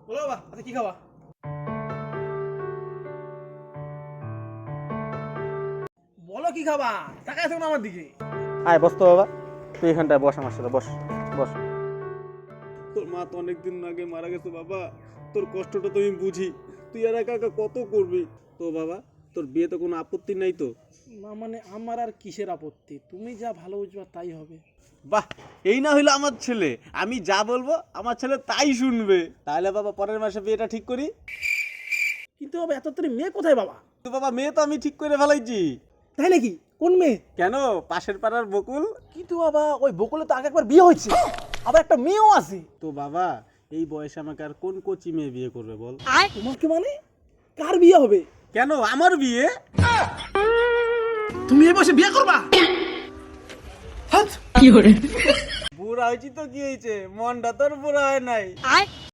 বলো বাবা, আচ্ছা কি খাবা? বলো কি খাবা, তাকায় থাকো না আমার দিকে। আয় বস তো বাবা, তুই এখানটায় বস আমার সাথে, বস বস। তোর মা তো অনেকদিন আগে মারা গেছে বাবা, তোর কষ্টটা তো আমি বুঝি, তুই আর একা একা কত করবি। তো বাবা, তোর বিয়েতে কোনো আপত্তি নাই তো? না মানে আমার আর কিসের আপত্তি, তুমি যা ভালো বুঝবা তাই হবে। বাহ, এই না হইলো আমার ছেলে, আমি যা বলবো আমার ছেলে তাই শুনবে। তাহলে বাবা পরের মাসে বিয়েটা ঠিক করি। কিন্তু বাবা এত তাড়াতাড়ি মেয়ে কোথায় বাবা? তো বাবা মেয়ে তো আমি ঠিক করে ফেলাইছি। তাই নাকি? কোন মেয়ে? কেন, পাশের পাড়ার বকুল। কিন্তু বাবা ওই বকুলে তো আগে একবার বিয়ে হয়েছে, আবার একটা মেয়েও আছে। তো বাবা এই বয়সে আমাকে আর কোন কচি মেয়ে বিয়ে করবে বল? তোমাকে মানে কার বিয়ে হবে? কেন আমার বিয়ে? তুমি এই বয়সে বিয়ে করবা? বুড়া হয়েছি তো কি হয়েছে, মনটা তোর বুড়া হয় নাই।